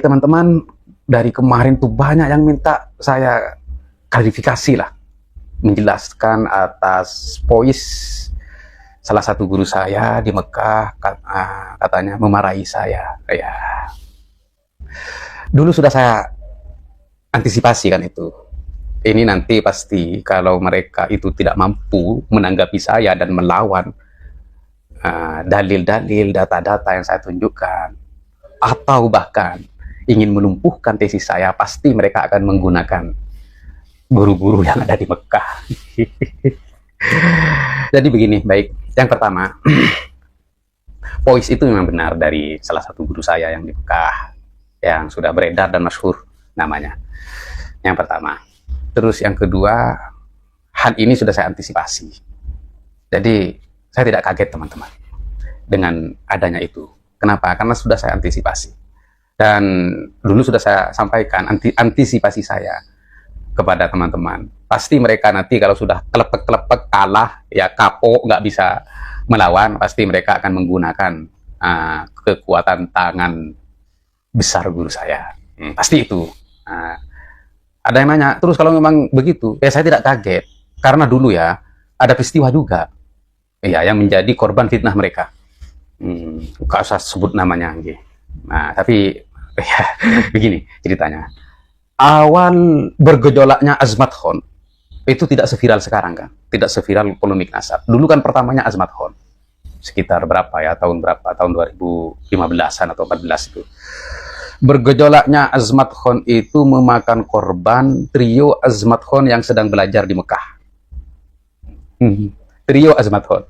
teman-teman, dari kemarin tuh banyak yang minta saya klarifikasi lah, menjelaskan atas voice salah satu guru saya di Mekah, katanya memarahi saya. Ya, dulu sudah saya antisipasi kan itu. Ini nanti pasti kalau mereka itu tidak mampu menanggapi saya dan melawan dalil-dalil, data-data yang saya tunjukkan, atau bahkan ingin melumpuhkan tesis saya, pasti mereka akan menggunakan guru-guru yang ada di Mekah. Jadi begini, baik. Yang pertama, voice itu memang benar dari salah satu guru saya yang di Mekah, yang sudah beredar dan masyhur namanya. Yang pertama. Terus yang kedua, hal ini sudah saya antisipasi. Jadi saya tidak kaget teman-teman dengan adanya itu. Kenapa? Karena sudah saya antisipasi. Dan dulu sudah saya sampaikan antisipasi saya kepada teman-teman. Pasti mereka nanti kalau sudah kelepek-kelepek, kalah, ya kapok, nggak bisa melawan, pasti mereka akan menggunakan kekuatan tangan besar guru saya. Pasti itu. Ada yang nanya, terus kalau memang begitu, ya saya tidak kaget. Karena dulu ya, ada peristiwa juga ya, yang menjadi korban fitnah mereka. Gak usah sebut namanya. Nah, tapi ya, begini ceritanya. Awal bergejolaknya Azmat Khan, itu tidak seviral sekarang kan. Tidak seviral polemik nasab. Dulu kan pertamanya Azmat Khan. Sekitar berapa ya, tahun berapa? Tahun 2015-an atau 14 itu. Bergejolaknya Azmat Khan itu memakan korban trio Azmat Khan yang sedang belajar di Mekah. Trio Azmat Khan.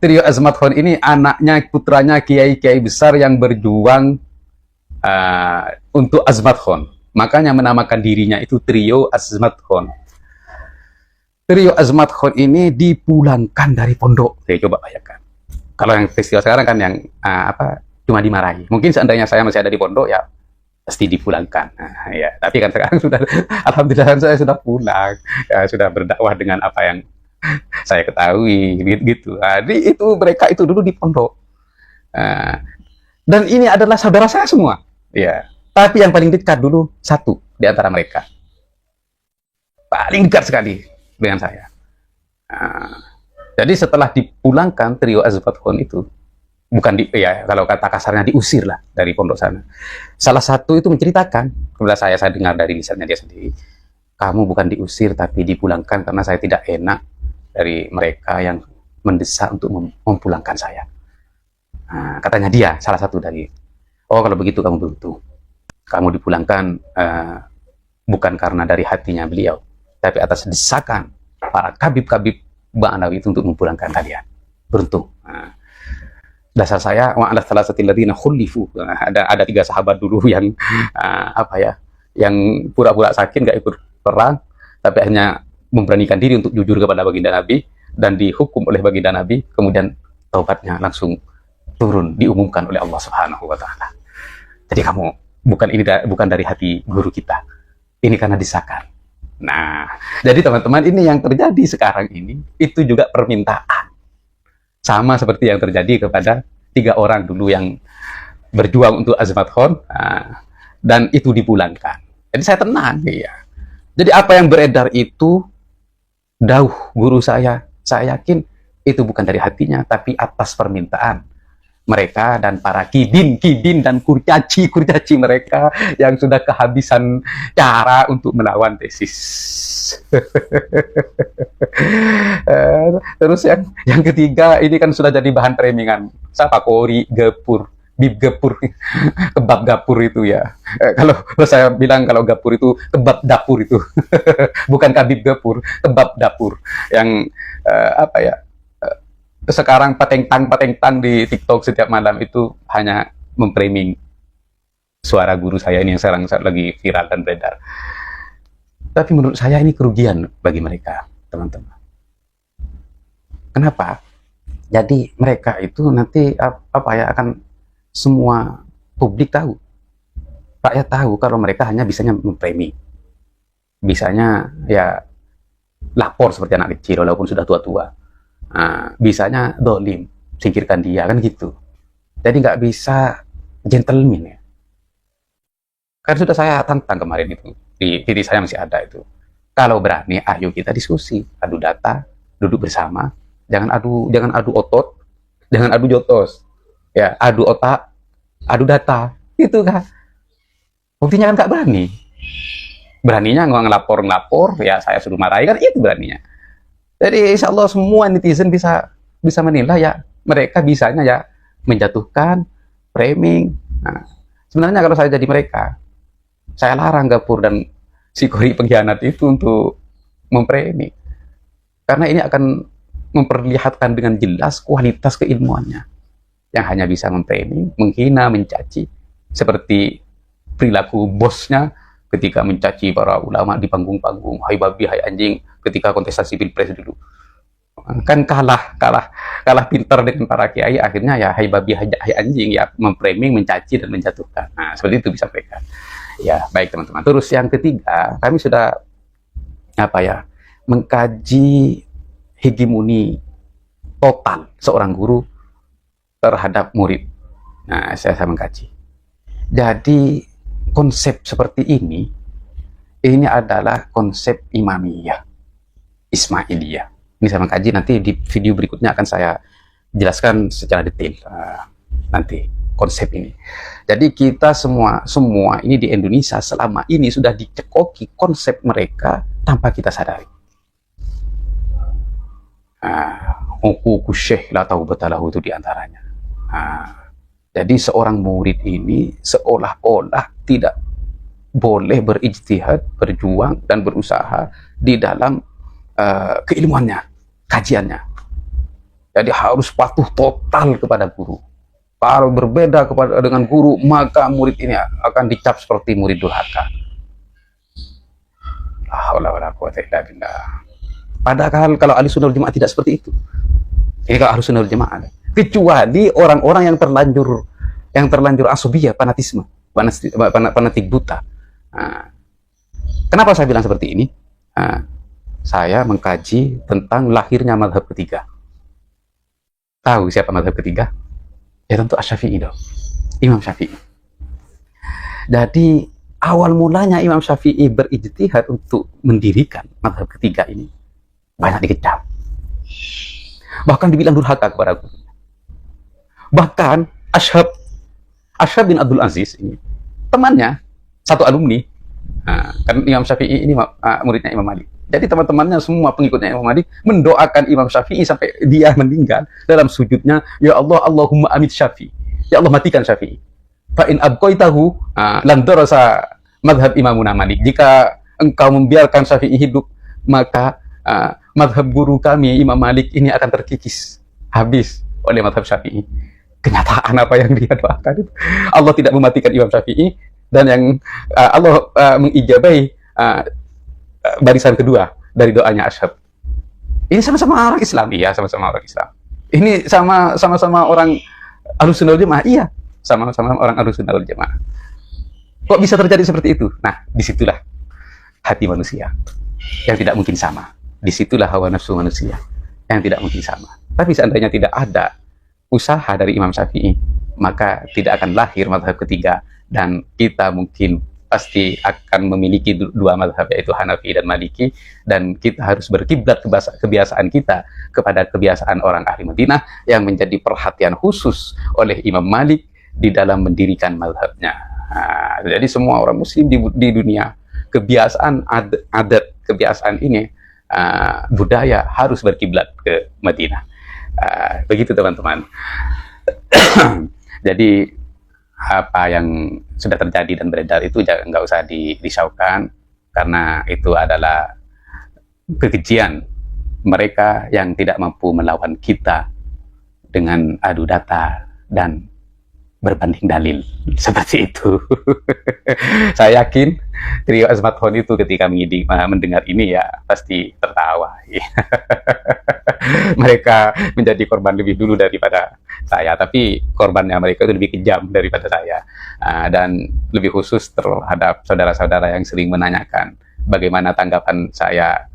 Trio Azmat Khan ini anaknya, putranya kiai-kiai besar yang berjuang untuk Azmat Khan. Makanya menamakan dirinya itu trio Azmat Khan. Trio Azmat Khan ini dipulangkan dari pondok. Saya coba bayangkan. Kalau yang peristiwa sekarang kan yang cuma dimarahi. Mungkin seandainya saya masih ada di pondok, ya pasti dipulangkan. Nah, ya. Tapi kan sekarang sudah, alhamdulillah saya sudah pulang, ya, sudah berdakwah dengan apa yang saya ketahui, gitu. Jadi itu mereka itu dulu di pondok. Dan ini adalah saudara saya semua. Ya. Tapi yang paling dekat dulu satu di antara mereka, paling dekat sekali dengan saya. Jadi setelah dipulangkan trio Azmat Khan itu, bukan ya kalau kata kasarnya diusir lah dari pondok sana. Salah satu itu menceritakan kepada saya dengar dari lisannya dia sendiri, kamu bukan diusir tapi dipulangkan karena saya tidak enak dari mereka yang mendesak untuk memulangkan saya. Nah, katanya dia salah satu dari, oh kalau begitu kamu beruntung, kamu dipulangkan bukan karena dari hatinya beliau, tapi atas desakan para kabib-kabib Ba'alawi itu untuk memulangkan kalian. Beruntung. Nah, dasar saya wa'ala salasati alladziina khulifu. Ada 3 sahabat dulu yang yang pura-pura sakit nggak ikut perang, tapi akhirnya memberanikan diri untuk jujur kepada baginda Nabi dan dihukum oleh baginda Nabi, kemudian taubatnya langsung turun diumumkan oleh Allah Subhanahu wa taala. Jadi kamu bukan dari hati guru kita. Ini karena desakan. Nah, jadi teman-teman, ini yang terjadi sekarang ini itu juga permintaan. Sama seperti yang terjadi kepada 3 orang dulu yang berjuang untuk Azmat Khan, dan itu dipulangkan. Jadi saya tenang, ya. Jadi apa yang beredar itu dauh guru saya yakin itu bukan dari hatinya, tapi atas permintaan mereka dan para kidin dan kurcaci mereka yang sudah kehabisan cara untuk melawan tesis. Terus yang ketiga, ini kan sudah jadi bahan premingan. Siapa Kori Gepur, Bib Gepur, kebab gapur itu ya. Kalau saya bilang kalau gapur itu kebab dapur itu, bukan kabib gapur, kebab dapur. Yang sekarang pateng-tang di TikTok setiap malam itu hanya memframing suara guru saya ini yang sekarang lagi viral dan beredar. Tapi menurut saya ini kerugian bagi mereka, teman-teman. Kenapa? Jadi mereka itu nanti akan semua publik tahu, rakyat tahu kalau mereka hanya bisanya memframing, bisanya ya lapor seperti anak kecil walaupun sudah tua-tua. Bisanya dolim, singkirkan dia, kan gitu. Jadi nggak bisa gentleman ya. Kan sudah saya tantang kemarin itu, di titik saya masih ada itu. Kalau berani, ayo kita diskusi, adu data, duduk bersama, jangan adu otot, jangan adu jotos, ya adu otak, adu data, itu kan. Buktinya kan nggak berani. Beraninya ngelapor, ya saya suruh marahi, kan itu beraninya. Jadi insya Allah semua netizen bisa menilai ya, mereka bisanya ya menjatuhkan, framing. Nah, sebenarnya kalau saya jadi mereka, saya larang Gapur dan si Kori pengkhianat itu untuk memframing. Karena ini akan memperlihatkan dengan jelas kualitas keilmuannya. Yang hanya bisa memframing, menghina, mencaci. Seperti perilaku bosnya ketika mencaci para ulama di panggung-panggung. Hai babi, hai anjing, ketika kontestasi pilpres dulu. Kan kalah pintar dengan para kiai, akhirnya ya hai babi, hai anjing, ya memframing, mencaci, dan menjatuhkan. Nah, seperti itu disampaikan. Ya, baik teman-teman. Terus yang ketiga, kami sudah mengkaji hegemoni total seorang guru terhadap murid. Nah, saya mengkaji. Jadi konsep seperti ini adalah konsep Imamiyah, Ismailiyah. Ini saya mengkaji, nanti di video berikutnya akan saya jelaskan secara detail nanti konsep ini. Jadi kita semua ini di Indonesia selama ini sudah dicekoki konsep mereka tanpa kita sadari. Hukuku syekh la taubatalahu itu diantaranya. Jadi seorang murid ini seolah-olah tidak boleh berijtihad, berjuang, dan berusaha di dalam keilmuannya, kajiannya. Jadi harus patuh total kepada guru. Kalau berbeda dengan guru, maka murid ini akan dicap seperti murid durhaka. Padahal kalau ahli sunnah wal jamaah tidak seperti itu. Ini kalau ahli sunnah wal jamaah, kecuali orang-orang yang terlanjur asubiyah, fanatisme, fanatik buta. Kenapa saya bilang seperti ini? Saya mengkaji tentang lahirnya mazhab ketiga. Tahu siapa mazhab ketiga? Ya tentu Asy-Syafi'i dong, Imam Syafi'i. Jadi awal mulanya Imam Syafi'i berijtihad untuk mendirikan mazhab ketiga ini banyak dikecam, bahkan dibilang durhaka kepada guru. Bahkan Ashab bin Abdul Aziz ini temannya, satu alumni. Kan Imam Syafi'i ini muridnya Imam Malik. Jadi teman-temannya semua pengikutnya Imam Malik mendoakan Imam Syafi'i sampai dia meninggal dalam sujudnya, ya Allah, Allahumma amit Syafi'i. Ya Allah, matikan Syafi'i. Fa in abqaitahu lan darasa madhab Imamuna Malik. Jika engkau membiarkan Syafi'i hidup, maka madhab guru kami Imam Malik ini akan terkikis habis oleh madhab Syafi'i. Kenyataan apa yang dia doakan itu. Allah tidak mematikan Imam Syafi'i, dan yang Allah mengijabahi barisan kedua dari doanya Ashab. Ini sama-sama orang Islam, iya, sama-sama orang Islam. Ini sama-sama orang Ahlussunnah wal Jamaah, iya, sama-sama orang Ahlussunnah wal Jamaah. Kok bisa terjadi seperti itu? Nah, disitulah hati manusia yang tidak mungkin sama. Disitulah hawa nafsu manusia yang tidak mungkin sama. Tapi seandainya tidak ada usaha dari Imam Syafi'i, maka tidak akan lahir mazhab ketiga, dan kita mungkin pasti akan memiliki dua mazhab, yaitu Hanafi dan Maliki, dan kita harus berkiblat kebiasaan kita kepada kebiasaan orang ahli Madinah yang menjadi perhatian khusus oleh Imam Malik di dalam mendirikan mazhabnya. Jadi semua orang muslim di dunia, kebiasaan adat kebiasaan ini, budaya harus berkiblat ke Madinah. Begitu teman-teman. Jadi apa yang sudah terjadi dan beredar itu nggak usah disaukan, karena itu adalah kekejian mereka yang tidak mampu melawan kita dengan adu data dan berbanding dalil seperti itu. Saya yakin trio Azmathon itu ketika mendengar ini ya pasti tertawa. Mereka menjadi korban lebih dulu daripada saya, tapi korbannya mereka itu lebih kejam daripada saya, dan lebih khusus terhadap saudara-saudara yang sering menanyakan bagaimana tanggapan saya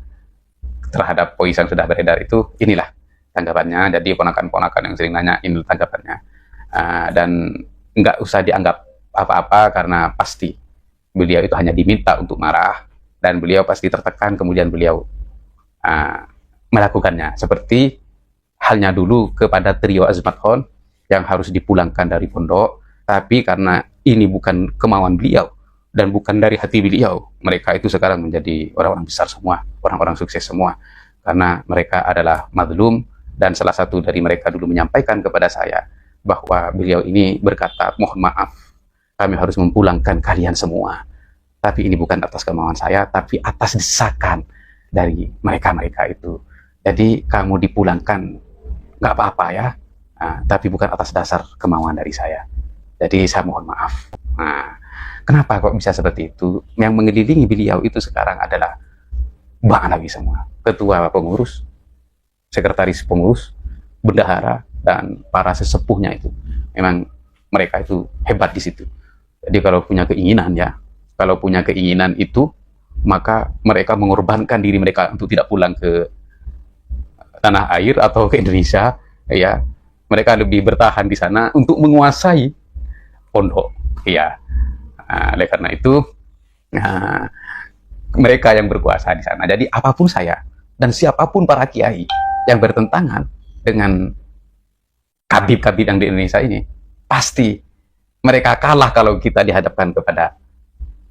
terhadap voice yang sudah beredar itu. Inilah tanggapannya. Jadi ponakan-ponakan yang sering nanya, ini tanggapannya. Dan nggak usah dianggap apa-apa, karena pasti beliau itu hanya diminta untuk marah, dan beliau pasti tertekan, kemudian beliau melakukannya. Seperti halnya dulu kepada trio Azmathon yang harus dipulangkan dari pondok, tapi karena ini bukan kemauan beliau dan bukan dari hati beliau, mereka itu sekarang menjadi orang-orang besar semua, orang-orang sukses semua, karena mereka adalah mazlum. Dan salah satu dari mereka dulu menyampaikan kepada saya bahwa beliau ini berkata, mohon maaf, kami harus memulangkan kalian semua, tapi ini bukan atas kemauan saya, tapi atas desakan dari mereka-mereka itu. Jadi kamu dipulangkan nggak apa-apa ya, tapi bukan atas dasar kemauan dari saya. Jadi saya mohon maaf. Nah, kenapa kok bisa seperti itu? Yang mengelilingi beliau itu sekarang adalah Bang Alawi semua, ketua pengurus, sekretaris pengurus, bendahara, dan para sesepuhnya itu. Memang mereka itu hebat di situ. Jadi kalau punya keinginan ya, kalau punya keinginan itu, maka mereka mengorbankan diri mereka untuk tidak pulang ke tanah air atau ke Indonesia, ya. Mereka lebih bertahan di sana untuk menguasai pondok, ya. Oleh karena itu, mereka yang berkuasa di sana. Jadi apapun saya dan siapapun para kiai yang bertentangan dengan kabib-kabib yang di Indonesia ini, pasti mereka kalah kalau kita dihadapkan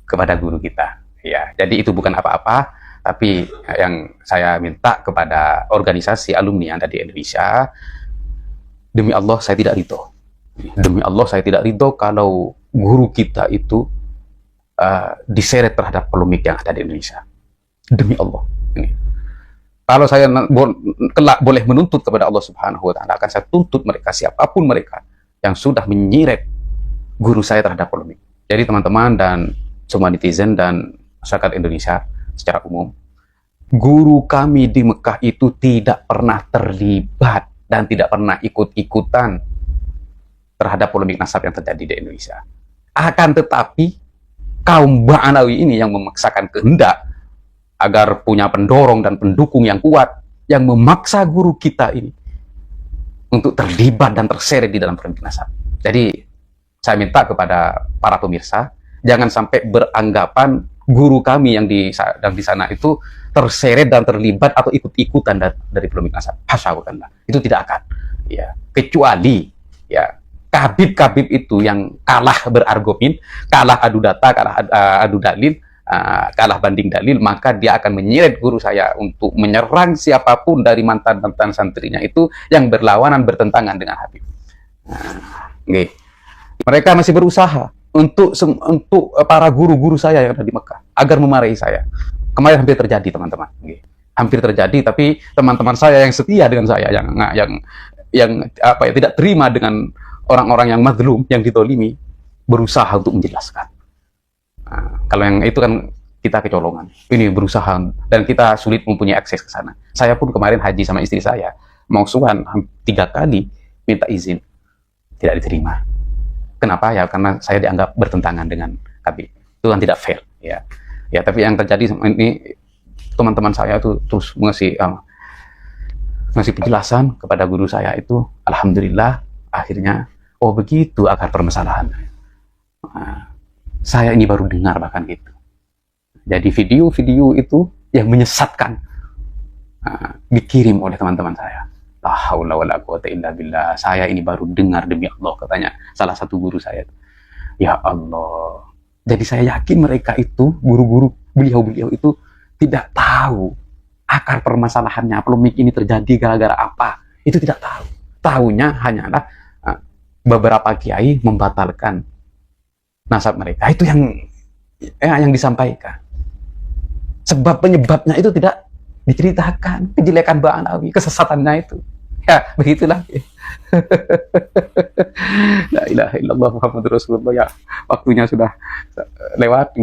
kepada guru kita. Ya, jadi itu bukan apa-apa, tapi yang saya minta kepada organisasi alumni yang ada di Indonesia, demi Allah saya tidak ridho. Demi Allah saya tidak ridho kalau guru kita itu diseret terhadap polemik yang ada di Indonesia. Demi Allah. Ini. Kalau saya kelak boleh menuntut kepada Allah Subhanahu wa Ta'ala, akan saya tuntut mereka, siapapun mereka yang sudah menyeret guru saya terhadap polemik. Jadi teman-teman dan semua netizen dan masyarakat Indonesia secara umum, guru kami di Mekah itu tidak pernah terlibat dan tidak pernah ikut-ikutan terhadap polemik nasab yang terjadi di Indonesia. Akan tetapi kaum Ba'alawi ini yang memaksakan kehendak agar punya pendorong dan pendukung yang kuat, yang memaksa guru kita ini untuk terlibat dan terseret di dalam polemik nasab. Jadi saya minta kepada para pemirsa, jangan sampai beranggapan guru kami yang di sana itu terseret dan terlibat atau ikut-ikutan dari polemik nasab. Hasyawallah, itu tidak akan. Ya, kecuali ya kabib-kabib itu yang kalah berargumen, kalah adu data, kalah adu dalil, kalah banding dalil, maka dia akan menyeret guru saya untuk menyerang siapapun dari mantan-mantan santrinya itu yang berlawanan, bertentangan dengan Habib. Okay. Mereka masih berusaha untuk para guru-guru saya yang ada di Mekah agar memarahi saya. Kemarin hampir terjadi, teman-teman. Okay. Hampir terjadi, tapi teman-teman saya yang setia dengan saya, yang apa ya, tidak terima dengan orang-orang yang mazlum, yang ditolimi, berusaha untuk menjelaskan. Kalau yang itu kan kita kecolongan, ini berusaha dan kita sulit mempunyai akses ke sana. Saya pun kemarin haji sama istri saya, mau suhan 3 kali minta izin, tidak diterima. Kenapa? Ya karena saya dianggap bertentangan dengan Habib. Itu kan tidak fair, ya. Ya, tapi yang terjadi ini, teman-teman saya itu terus ngasih penjelasan kepada guru saya itu, alhamdulillah akhirnya, oh begitu akar permasalahan. Saya ini baru dengar bahkan gitu. Jadi video-video itu yang menyesatkan dikirim oleh teman-teman saya. La haula wala quwata illa billah. Saya ini baru dengar, demi Allah, katanya salah satu guru saya. Ya Allah. Jadi saya yakin mereka itu, guru-guru beliau-beliau itu tidak tahu akar permasalahannya, polemik ini terjadi gara-gara apa. Itu tidak tahu. Tahunya hanyalah beberapa kiai membatalkan nasab mereka. Itu yang disampaikan. Sebab penyebabnya itu tidak diceritakan, kejelekan Ba'alawi, kesesatannya itu. Ya, begitulah. La ilaha illallah Muhammadur Rasulullah. Ya, waktunya sudah lewat.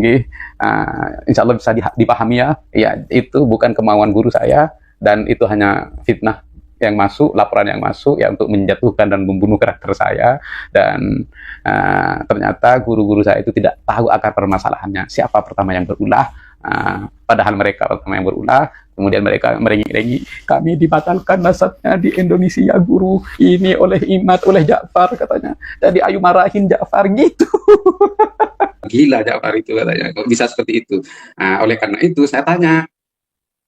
Insya Allah bisa dipahami ya. Ya, itu bukan kemauan guru saya, dan itu hanya fitnah yang masuk, laporan yang masuk ya untuk menjatuhkan dan membunuh karakter saya. Dan ternyata guru-guru saya itu tidak tahu akar permasalahannya. Siapa pertama yang berulah, Padahal mereka pertama yang berulah, kemudian mereka merengek-rengek, kami dibatalkan nasabnya di Indonesia guru, ini oleh Imad, oleh Ja'far katanya, jadi ayo marahin Ja'far gitu. Gila Ja'far itu katanya, kok bisa seperti itu. Oleh karena itu saya tanya,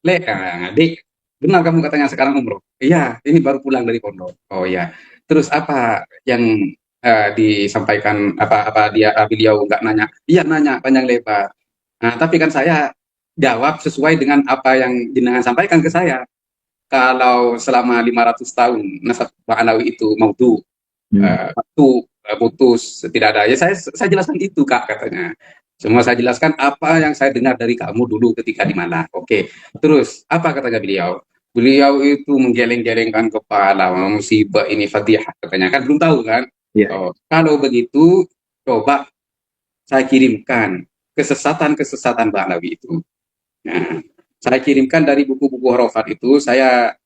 Dek, benar kamu katanya sekarang umroh? Iya, ini baru pulang dari pondok. Oh iya. Terus apa yang disampaikan, apa beliau nggak nanya? Iya nanya panjang lebar. Tapi kan saya jawab sesuai dengan apa yang jenengan sampaikan ke saya. Kalau selama 500 tahun nasab Ba'alawi itu maudhu, waktu putus, tidak ada. Ya saya jelaskan itu Kak katanya. Semua saya jelaskan apa yang saya dengar dari kamu dulu ketika di mana. Oke. Terus apa katanya beliau? Beliau itu menggeleng-gelengkan kepala, musibah ini Fatihah katanya, kan belum tahu kan? Ya. Oh, kalau begitu coba saya kirimkan kesesatan-kesesatan Ba'alawi itu. Nah, saya kirimkan dari buku-buku Horofat itu, saya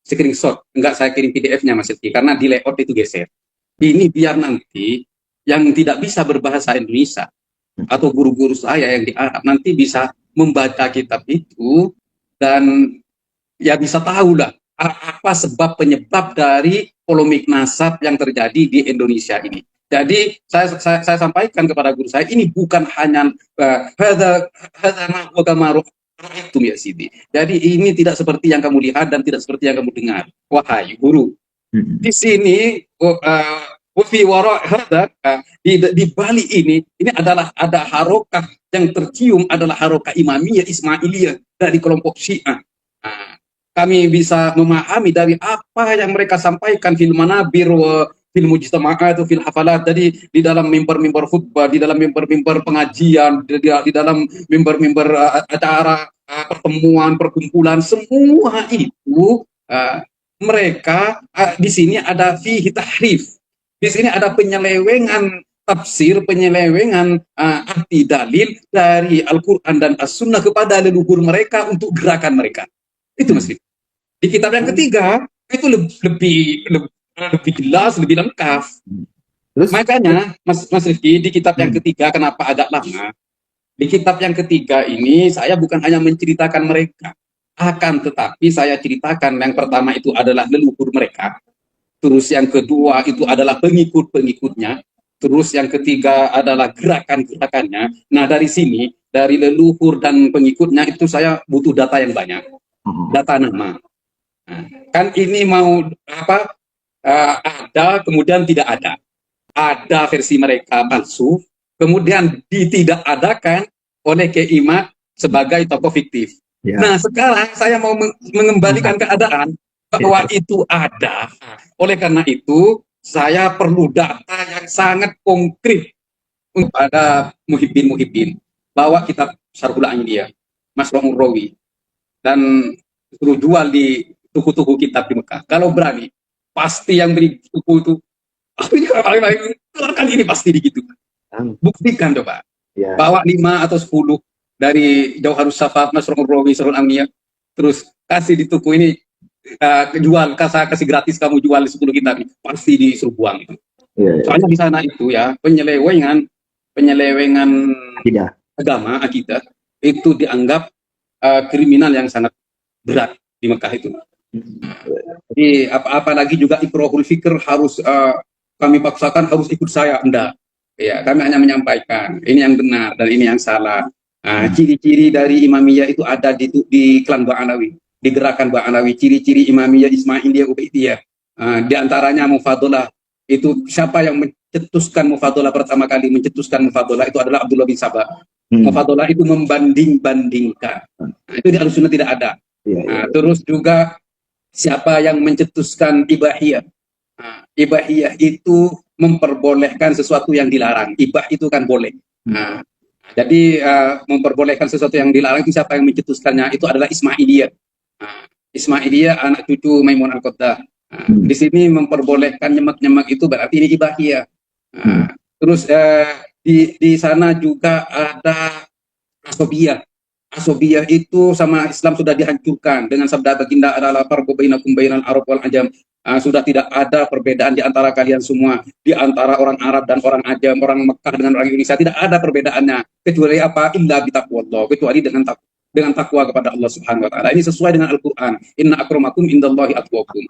screenshot, enggak saya kirim PDF-nya Mas Rizky, karena di layout itu geser. Ini biar nanti yang tidak bisa berbahasa Indonesia atau guru-guru saya yang di Arab nanti bisa membaca kitab itu dan ya bisa tahu lah apa sebab penyebab dari polemik nasab yang terjadi di Indonesia ini. Jadi saya sampaikan kepada guru saya, ini bukan hanya hadza itu ya Sidi. Jadi ini tidak seperti yang kamu lihat dan tidak seperti yang kamu dengar. Wahai guru, di sini di Bali ini adalah ada harokah yang tercium, adalah harokah Imamiyah Ismailiyah dari kelompok Syiah. Kami bisa memahami dari apa yang mereka sampaikan fil manabir fil mujtama'at atau fil hafalat, jadi di dalam mimbar-mimbar khutbah, di dalam mimbar-mimbar pengajian, di dalam mimbar-mimbar acara pertemuan, perkumpulan, semua itu mereka di sini ada fihi tahrif. Di sini ada penyelewengan tafsir, penyelewengan arti dalil dari Al-Quran dan As-Sunnah kepada leluhur mereka untuk gerakan mereka. Itu Mas. Di kitab yang ketiga itu lebih jelas, lebih lengkap. Terus? Makanya Mas Rifki, di kitab yang ketiga kenapa agak lama? Di kitab yang ketiga ini saya bukan hanya menceritakan mereka, akan tetapi saya ceritakan yang pertama itu adalah leluhur mereka. Terus yang kedua itu adalah pengikut-pengikutnya. Terus yang ketiga adalah gerakan-gerakannya. Nah dari sini, dari leluhur dan pengikutnya itu saya butuh data yang banyak. Data nama. Nah, kan ini mau apa? Ada kemudian tidak ada. Ada versi mereka palsu, kemudian tidak adakan oleh Kiai sebagai tokoh fiktif. Ya. Nah sekarang saya mau mengembalikan keadaan bahwa itu ada. Oleh karena itu saya perlu data yang sangat konkret kepada muhibbin bahwa kitab Syarhul Ainiyah Mas Romul Rawi dan suruh jual di tuku-tuku kitab di Mekah. Kalau berani, pasti yang beli tuku itu, ini keluarkan ini pasti begitu. Buktikan coba. Ya. Bawa 5 atau 10 dari Jauharus Safat, Mas Romul Rawi, Syarhul Ainiyah, terus kasih di tuku ini, jual, kasih gratis kamu jual 10 kitab, pasti disuruh buang itu. Ya. Soalnya di sana itu ya, penyelewengan agama, akidah, itu dianggap kriminal yang sangat berat di Mekah itu. Jadi apalagi juga ikrahul fikr harus kami paksakan harus ikut saya, enggak. Ya, kami hanya menyampaikan ini yang benar dan ini yang salah. Ciri-ciri dari Imamiyah itu ada di klan Ba'alawi, di gerakan Ba'alawi. Ciri-ciri Imamiyah Ismailiyah Ubaidiyah, di antaranya mufadolah. Itu siapa yang mencetuskan mufadolah pertama kali mencetuskan mufadolah itu adalah Abdullah bin Sabah. Mufadolah itu membanding-bandingkan. Itu di Ahlussunnah tidak ada. Terus juga siapa yang mencetuskan ibahiyah? Ibahiyah itu memperbolehkan sesuatu yang dilarang. Ibah itu kan boleh. Jadi memperbolehkan sesuatu yang dilarang itu siapa yang mencetuskannya? Itu adalah Ismailiyah. Ismailiyah anak cucu Maimun Al-Qaddah. Di sini memperbolehkan nyemak-nyemak itu berarti ini ibahiyah. Terus di sana juga ada asobiyah. Asobiyah itu sama Islam sudah dihancurkan dengan sabda baginda adalah farqu bainakum bainal Arab wal Ajam. Sudah tidak ada perbedaan di antara kalian semua, di antara orang Arab dan orang Ajam, orang Mekah dengan orang Indonesia tidak ada perbedaannya kecuali apa? Illa bitaqwallah, kecuali dengan takwa kepada Allah Subhanahu wa taala. Ini sesuai dengan Al-Qur'an. Inna akramakum indallahi atqakum.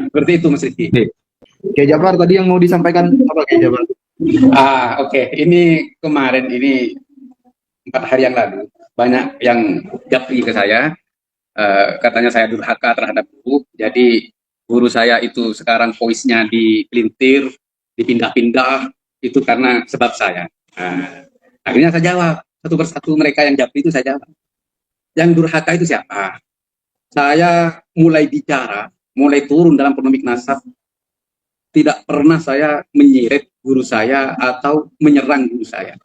Seperti itu Mas Rifki. Oke, Jafar, tadi yang mau disampaikan apa, Oke, Jafar? Oke. Ini kemarin ini 4 hari yang lalu banyak yang japri ke saya, katanya saya durhaka terhadap guru. Jadi guru saya itu sekarang voice-nya dipelintir, dipindah-pindah, itu karena sebab saya. Akhirnya saya jawab satu persatu, mereka yang japri itu saya jawab. Yang durhaka itu siapa? Saya mulai bicara, mulai turun dalam polemik nasab, tidak pernah saya menyeret guru saya atau menyerang guru saya.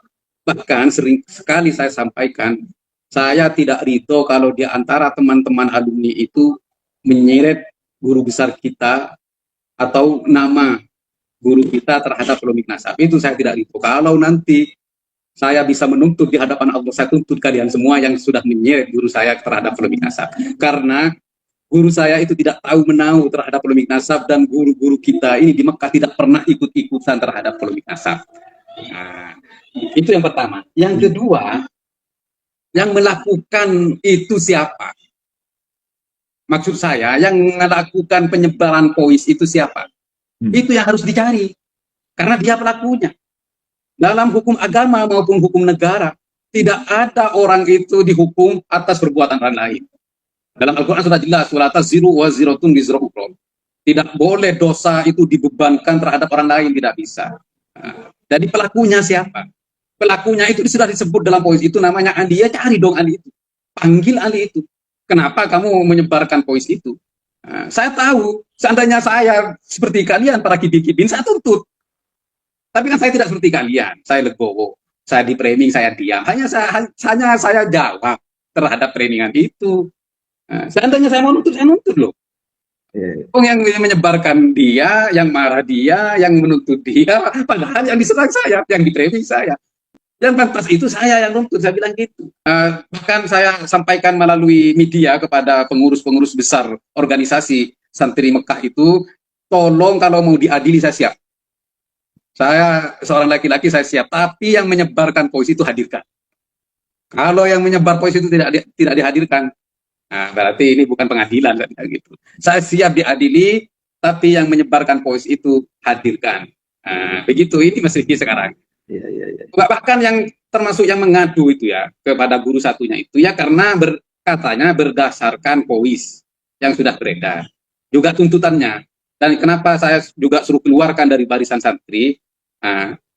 Bahkan sering sekali saya sampaikan, saya tidak ridho kalau di antara teman-teman alumni itu menyeret guru besar kita atau nama guru kita terhadap polemik nasab. Itu saya tidak ridho. Kalau nanti saya bisa menuntut di hadapan Allah, saya tuntut kalian semua yang sudah menyeret guru saya terhadap polemik nasab. Karena guru saya itu tidak tahu menau terhadap polemik nasab, dan guru-guru kita ini di Mekah tidak pernah ikut-ikutan terhadap polemik nasab. Itu yang pertama. Yang kedua, yang melakukan itu siapa? Maksud saya, yang melakukan penyebaran voice itu siapa? Itu yang harus dicari. Karena dia pelakunya. Dalam hukum agama maupun hukum negara, tidak ada orang itu dihukum atas perbuatan orang lain. Dalam Al-Quran sudah jelas, wala taziru waziratun wizra ukhra. Tidak boleh dosa itu dibebankan terhadap orang lain, tidak bisa. Jadi pelakunya siapa? Pelakunya itu sudah disebut dalam voice itu, namanya Andi. Ya cari dong Andi itu. Panggil Andi itu. Kenapa kamu menyebarkan voice itu? Saya tahu, seandainya saya seperti kalian, para kibin-kibin, saya tuntut. Tapi kan saya tidak seperti kalian. Saya legowo. Saya di framing, saya diam. Hanya saya jawab terhadap framingan itu. Seandainya saya mau nuntut, saya nuntut loh. Yang menyebarkan dia, yang marah dia, yang menuntut dia, padahal yang diserang saya, yang di framing saya. Yang pantas itu saya yang nuntut, saya bilang gitu. Bahkan saya sampaikan melalui media kepada pengurus-pengurus besar organisasi santri Mekah itu, tolong kalau mau diadili saya siap. Saya seorang laki-laki, saya siap. Tapi yang menyebarkan voice itu hadirkan. Kalau yang menyebar voice itu tidak dihadirkan, berarti ini bukan pengadilan, gitu. Saya siap diadili, tapi yang menyebarkan voice itu hadirkan. Begitu ini Mas Riki sekarang. Bahkan yang termasuk yang mengadu itu ya kepada guru satunya itu ya karena katanya berdasarkan voice yang sudah beredar. Juga tuntutannya. Dan kenapa saya juga suruh keluarkan dari barisan santri?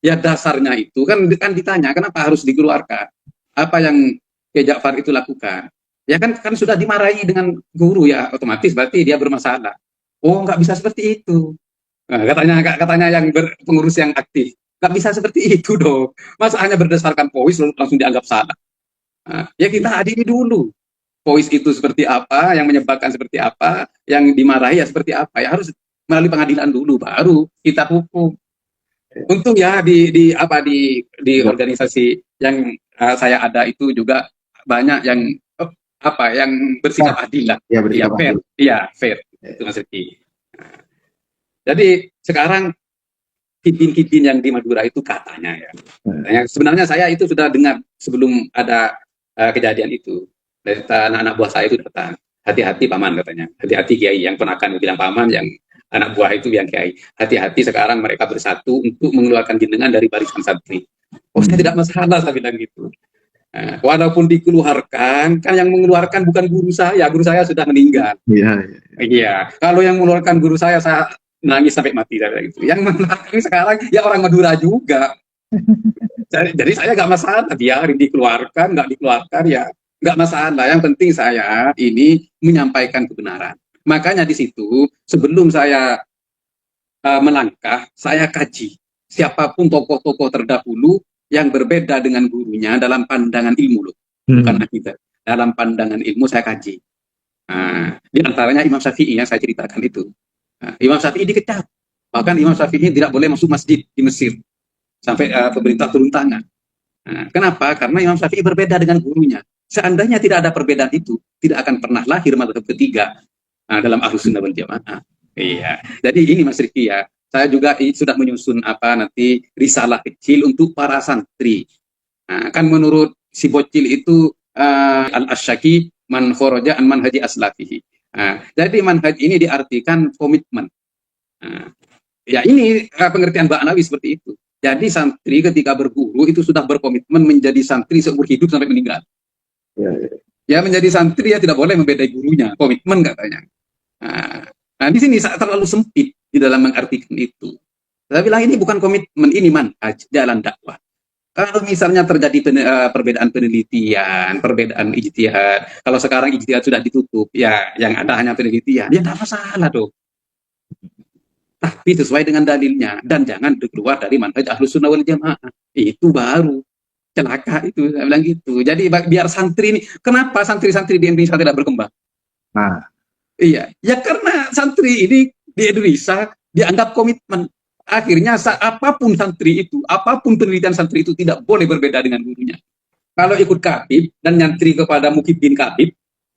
Ya dasarnya itu kan ditanya kenapa harus dikeluarkan? Apa yang Kiai Ja'far itu lakukan? Ya kan sudah dimarahi dengan guru ya, otomatis berarti dia bermasalah. Oh, nggak bisa seperti itu. Katanya yang pengurus yang aktif, nggak bisa seperti itu dong. Masa hanya berdasarkan voice langsung dianggap salah? Ya kita adili dulu. Voice itu seperti apa, yang menyebabkan seperti apa, yang dimarahi ya seperti apa. Ya harus melalui pengadilan dulu, baru kita hukum. Untung ya di organisasi yang saya ada itu juga banyak yang yang bersikap adil lah. Ya, fair. Iya, fair. Itu Mas Riki. Jadi sekarang kibin-kibin yang di Madura itu katanya ya. Sebenarnya saya itu sudah dengar sebelum ada kejadian itu. Dari anak-anak buah saya itu datang. Hati-hati paman katanya. Hati-hati Kiai, yang ponakan bilang paman, yang anak buah itu bilang Kiai. Hati-hati sekarang mereka bersatu untuk mengeluarkan jenengan dari barisan santri. Oh, saya tidak masalah, saya bilang gitu. Walaupun dikeluarkan, kan yang mengeluarkan bukan guru saya sudah meninggal. Iya. Kalau yang mengeluarkan guru saya nangis sampai mati saya gitu. Yang mengeluarkan sekarang ya orang Madura juga. Jadi saya nggak masalah, biarin dikeluarkan, nggak dikeluarkan ya nggak masalah. Yang penting saya ini menyampaikan kebenaran. Makanya di situ sebelum saya melangkah, saya kaji siapapun tokoh-tokoh terdahulu yang berbeda dengan gurunya dalam pandangan ilmu loh, bukan akidah. Dalam pandangan ilmu saya kaji. Di antaranya Imam Syafi'i yang saya ceritakan itu. Imam Syafi'i dikecam. Bahkan Imam Syafi'i tidak boleh masuk masjid di Mesir sampai pemerintah turun tangan. Kenapa? Karena Imam Syafi'i berbeda dengan gurunya. seandainya tidak ada perbedaan itu, tidak akan pernah lahir mazhab ketiga dalam Ahlus Sunnah wal Jamaah. Iya. Jadi ini Mas Rifki ya, saya juga sudah menyusun nanti risalah kecil untuk para santri. Kan menurut si bocil itu al-asyaki man kharaja an manhaji aslafihi. Jadi manhaj ini diartikan komitmen. Ya ini pengertian Mbak Nawi seperti itu. Jadi santri ketika berguru itu sudah berkomitmen menjadi santri seumur hidup sampai meninggal. Ya menjadi santri ya tidak boleh membedai gurunya, komitmen katanya. Nah di sini terlalu sempit di dalam mengartikan itu. Saya bilang ini bukan komitmen, ini manhaj, jalan dakwah. Kalau misalnya terjadi perbedaan penelitian, perbedaan ijtihad, kalau sekarang ijtihad sudah ditutup, ya yang ada hanya penelitian, ya tidak masalah dong. Tapi sesuai dengan dalilnya, dan jangan keluar dari manhaj Ahlus Sunnah wal Jamaah. Itu baru celaka itu, saya bilang gitu. Jadi biar santri ini, kenapa santri-santri di Indonesia tidak berkembang? Iya, ya karena santri ini di Indonesia dianggap komitmen. Akhirnya apapun santri itu, apapun penelitian santri itu tidak boleh berbeda dengan gurunya. Kalau ikut Kabib dan nyantri kepada Mukhibin Kabib,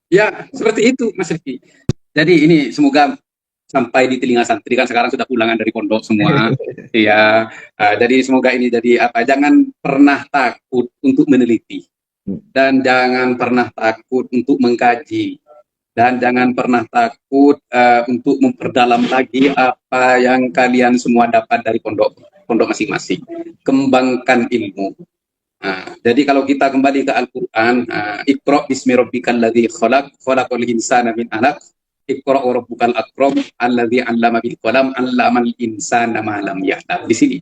ya seperti itu Mas Rifki. Jadi ini semoga sampai di telinga santri, kan sekarang sudah pulangan dari pondok semua. Iya, jadi semoga ini jadi apa? Jangan pernah takut untuk meneliti, dan jangan pernah takut untuk mengkaji, dan jangan pernah takut untuk memperdalam lagi apa yang kalian semua dapat dari pondok masing-masing. Kembangkan ilmu. Jadi kalau kita kembali ke Al-Quran, Iqra bismi rabbikal ladzi khalaq, khalaqal insana min 'alaq, Iqra wa rabbukal akram, alladzi 'allama bil qalam, 'allamal insana ma lam ya'lam. Di sini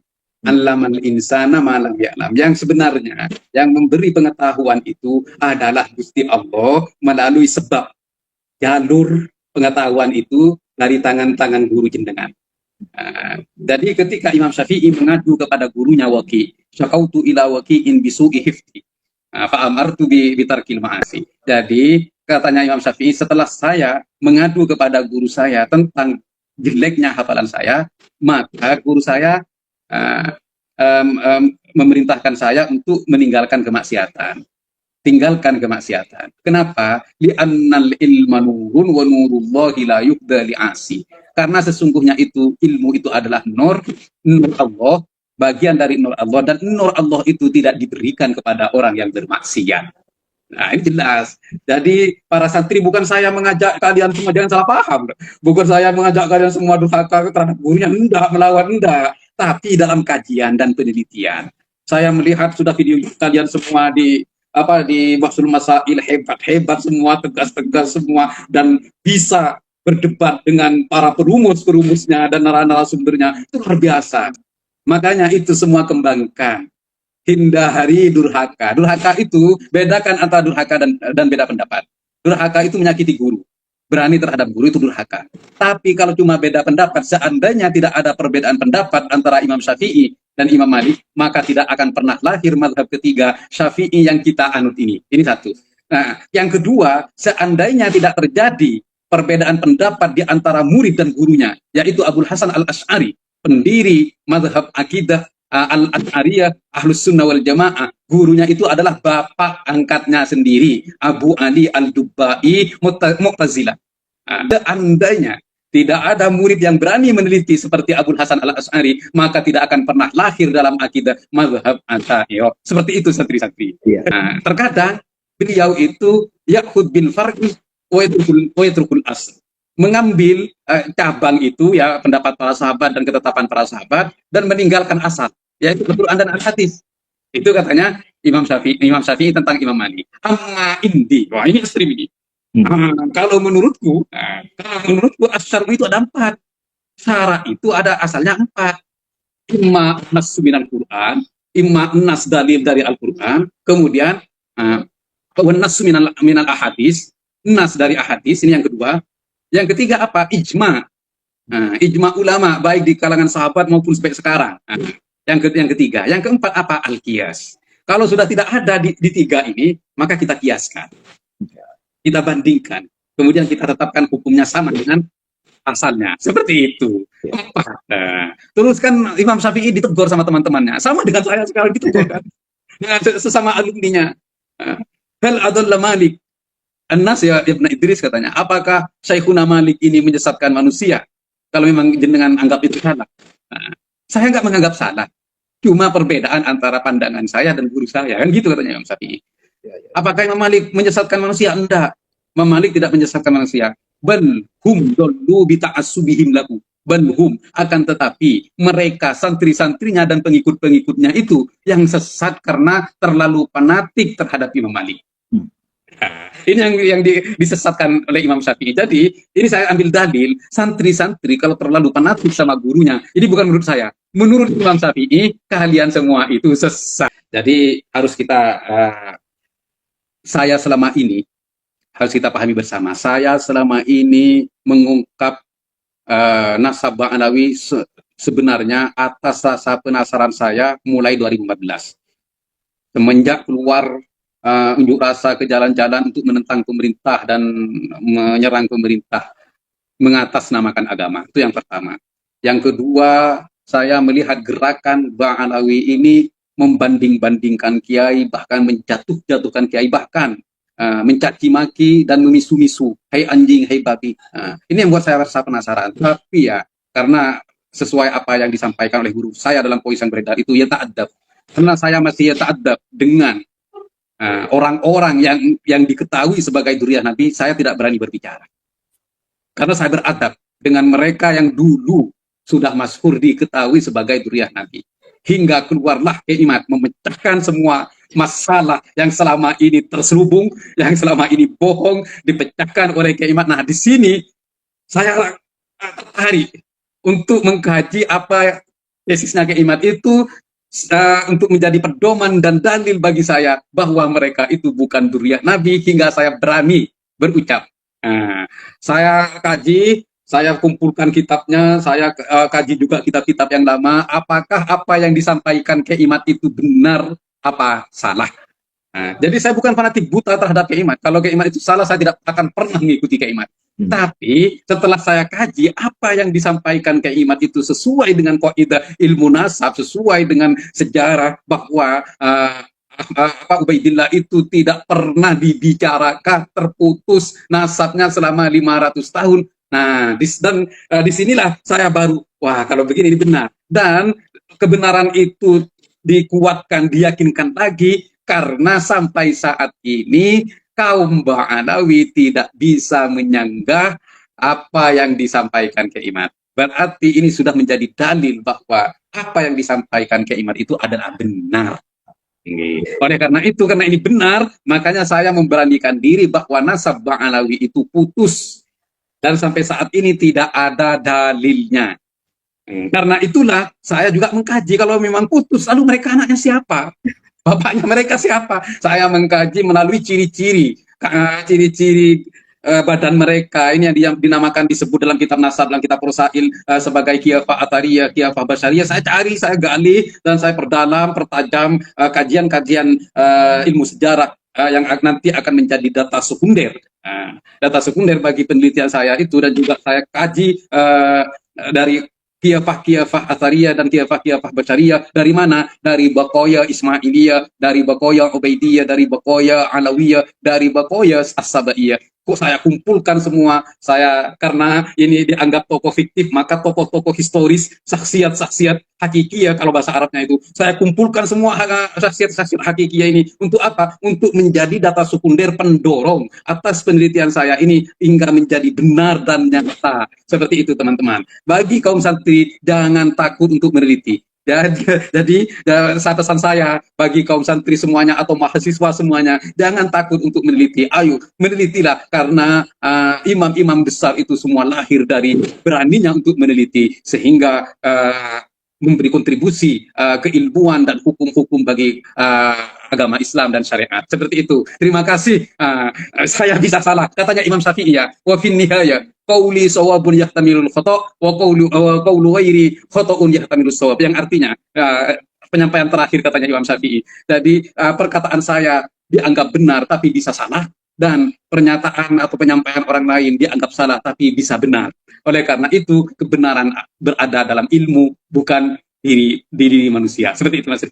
'allamal insana ma lam ya'lam. Yang sebenarnya yang memberi pengetahuan itu adalah Gusti Allah melalui sebab jalur pengetahuan itu dari tangan-tangan guru jenengan. Jadi ketika Imam Syafi'i mengadu kepada gurunya Waqi, syakautu ila Waqi'in bisu'i hifdi, fa amartu bi tarkil ma'asi. Jadi katanya Imam Syafi'i, setelah saya mengadu kepada guru saya tentang jeleknya hafalan saya, maka guru saya memerintahkan saya untuk meninggalkan kemaksiatan. Tinggalkan kemaksiatan. Kenapa? Li'annal ilma nurun wa nurullahi la yuhda li'asi. Karena sesungguhnya itu ilmu itu adalah nur Allah, bagian dari nur Allah, dan nur Allah itu tidak diberikan kepada orang yang bermaksiat. Nah ini jelas. Jadi para santri, bukan saya mengajak kalian semua, jangan salah paham. Bukan saya mengajak kalian semua durhaka terhadap gurunya, enggak, melawan enggak. Tapi dalam kajian dan penelitian. Saya melihat sudah video kalian semua di Bahsul Masail, hebat semua, tegas semua, dan bisa berdebat dengan para perumusnya dan narasumbernya. Itu luar biasa. Makanya itu semua kembangkan. Hindari durhaka. Durhaka itu bedakan antara durhaka dan beda pendapat. Durhaka itu menyakiti guru. Berani terhadap guru itu durhaka. Tapi kalau cuma beda pendapat, seandainya tidak ada perbedaan pendapat antara Imam Syafi'i dan Imam Malik, maka tidak akan pernah lahir mazhab ketiga Syafi'i yang kita anut ini. Ini satu. Nah, yang kedua, seandainya tidak terjadi perbedaan pendapat di antara murid dan gurunya, yaitu Abul Hasan al-Asy'ari, pendiri mazhab akidah al-Asy'ariyah Ahlus Sunnah wal Jamaah, gurunya itu adalah bapak angkatnya sendiri, Abu Ali al-Dubbai Mu'tazilah. Seandainya tidak ada murid yang berani meneliti seperti Abul Hasan al-Asy'ari, maka tidak akan pernah lahir dalam akidah mazhab Asy'ariyah. Seperti itu santri-santri. Terkadang beliau itu ya'khud bil farqi wa yatrukul asl. Mengambil cabang itu, ya, pendapat para sahabat dan ketetapan para sahabat, dan meninggalkan asal, yaitu Al-Quran dan Al-Hadis. Itu katanya Imam Syafi'i tentang Imam Malik. Amma indi, wah ini ekstrim ini. Kalau menurutku as-syar'u itu ada 4. Syara itu ada asalnya 4. Imma nas minal Quran, imma nas dalil dari Al-Quran, kemudian nas minal ahadis, nas dari ahadis, ini yang kedua. Yang ketiga apa? Ijma. Ijma ulama, baik di kalangan sahabat maupun sampai sekarang. Yang ketiga. Yang keempat apa? Al-qiyas. Kalau sudah tidak ada di 3 ini, maka kita kiaskan. Kita bandingkan. Kemudian kita tetapkan hukumnya sama dengan asalnya. Seperti itu. 4. Terus kan Imam Syafi'i ditegur sama teman-temannya. Sama dengan saya sekarang ditegur kan. Dengan sesama alumninya. Hal adalla Malik An-Nas ya Ibn Idris katanya, apakah Syekhuna Malik ini menyesatkan manusia? Kalau memang jenengan anggap itu salah. Nah, saya nggak menganggap salah. Cuma perbedaan antara pandangan saya dan guru saya. Kan gitu katanya Imam Syafi'i. Apakah Imam Malik menyesatkan manusia? Enggak. Imam Malik tidak menyesatkan manusia. Bal hum dollu bita'assubihim lahu. Bal hum. Akan tetapi mereka santri-santrinya dan pengikut-pengikutnya itu yang sesat karena terlalu fanatik terhadap Imam Malik. Nah, ini yang disesatkan oleh Imam Syafi'i. Jadi ini saya ambil dalil, santri-santri kalau terlalu fanatik sama gurunya, ini bukan menurut saya, menurut Imam Syafi'i kalian semua itu sesat. Jadi harus kita saya selama ini harus kita pahami bersama. Saya selama ini mengungkap nasab Bang Alawi sebenarnya atas rasa penasaran saya mulai 2014. Semenjak keluar unjuk rasa ke jalan-jalan untuk menentang pemerintah dan menyerang pemerintah, mengatasnamakan agama. Itu yang pertama. Yang kedua, saya melihat gerakan Bang Alawi ini membanding-bandingkan kiai, bahkan menjatuh-jatuhkan kiai, bahkan mencaci maki dan memisu-misu, hai anjing, hai babi. Ini yang buat saya rasa penasaran. Tapi ya, karena sesuai apa yang disampaikan oleh guru saya dalam poin yang beredar itu, ya ta'adab. Karena saya masih ya ta'adab dengan orang-orang yang diketahui sebagai dzurriyyah Nabi, saya tidak berani berbicara. Karena saya beradab dengan mereka yang dulu sudah masyhur diketahui sebagai dzurriyyah Nabi. Hingga keluarlah Kiai memecahkan semua masalah yang selama ini terselubung, yang selama ini bohong, dipecahkan oleh Kiai. Nah, di sini saya tertarik untuk mengkaji apa tesisnya Kiai itu, untuk menjadi pedoman dan dalil bagi saya bahwa mereka itu bukan dzurriyyah Nabi, hingga saya berani berucap. Saya kaji, saya kumpulkan kitabnya, saya kaji juga kitab-kitab yang lama, apakah apa yang disampaikan Kiai itu benar apa salah. Jadi saya bukan fanatik buta terhadap Kiai. Kalau Kiai itu salah, saya tidak akan pernah mengikuti Kiai. Tapi setelah saya kaji apa yang disampaikan Kiai itu sesuai dengan kaidah ilmu nasab, sesuai dengan sejarah bahwa Ubaidillah itu tidak pernah dibicarakan, terputus nasabnya selama 500 tahun. Nah, disinilah saya baru, wah kalau begini ini benar. Dan kebenaran itu dikuatkan, diyakinkan lagi, karena sampai saat ini kaum Ba'alawi tidak bisa menyanggah apa yang disampaikan Kiai Imad. Berarti ini sudah menjadi dalil bahwa apa yang disampaikan Kiai Imad itu adalah benar. Oleh karena itu, karena ini benar, makanya saya memberanikan diri bahwa nasab Ba'alawi itu putus. Dan sampai saat ini tidak ada dalilnya. Karena itulah saya juga mengkaji, kalau memang putus, lalu mereka anaknya siapa? Bapaknya mereka siapa? Saya mengkaji melalui ciri-ciri badan mereka. Ini yang dinamakan, disebut dalam kitab nasab, dalam kitab Rosail sebagai Khilafah Athariyah, Khilafah Basyariyah. Saya cari, saya gali, dan saya perdalam, pertajam kajian-kajian ilmu sejarah yang nanti akan menjadi data sekunder. Data sekunder bagi penelitian saya itu, dan juga saya kaji dari Khilafah Athariyah dan Khilafah Basyariyah. Dari mana? Dari Baqaya Ismailiyah, dari Baqaya Ubaidiyah, dari Baqaya Alawiyah, dari Baqaya As-Sabaiyah. Kok saya kumpulkan semua? Saya, karena ini dianggap tokoh fiktif, maka tokoh-tokoh historis, saksiat-saksiat hakikiyah kalau bahasa Arabnya itu, saya kumpulkan semua saksiat-saksiat hakikiyah ini. Untuk apa? Untuk menjadi data sekunder pendorong atas penelitian saya ini hingga menjadi benar dan nyata. Seperti itu teman-teman. Bagi kaum santri, jangan takut untuk meneliti. Jadi pesan saya bagi kaum santri semuanya atau mahasiswa semuanya, jangan takut untuk meneliti. Ayo menelitilah, karena imam-imam besar itu semua lahir dari beraninya untuk meneliti, sehingga memberi kontribusi keilmuan dan hukum-hukum bagi agama Islam dan syariat. Seperti itu. Terima kasih. Saya bisa salah. Katanya Imam Syafi'i ya, wa fin nihaya qauli shawabun yahtamilul khata' wa qaulu ghairi khata'un yahtamilus shawab. Yang artinya penyampaian terakhir katanya Imam Syafi'i. Jadi perkataan saya dianggap benar tapi bisa salah, dan pernyataan atau penyampaian orang lain dianggap salah tapi bisa benar. Oleh karena itu kebenaran berada dalam ilmu, bukan diri manusia. Seperti itu Mas.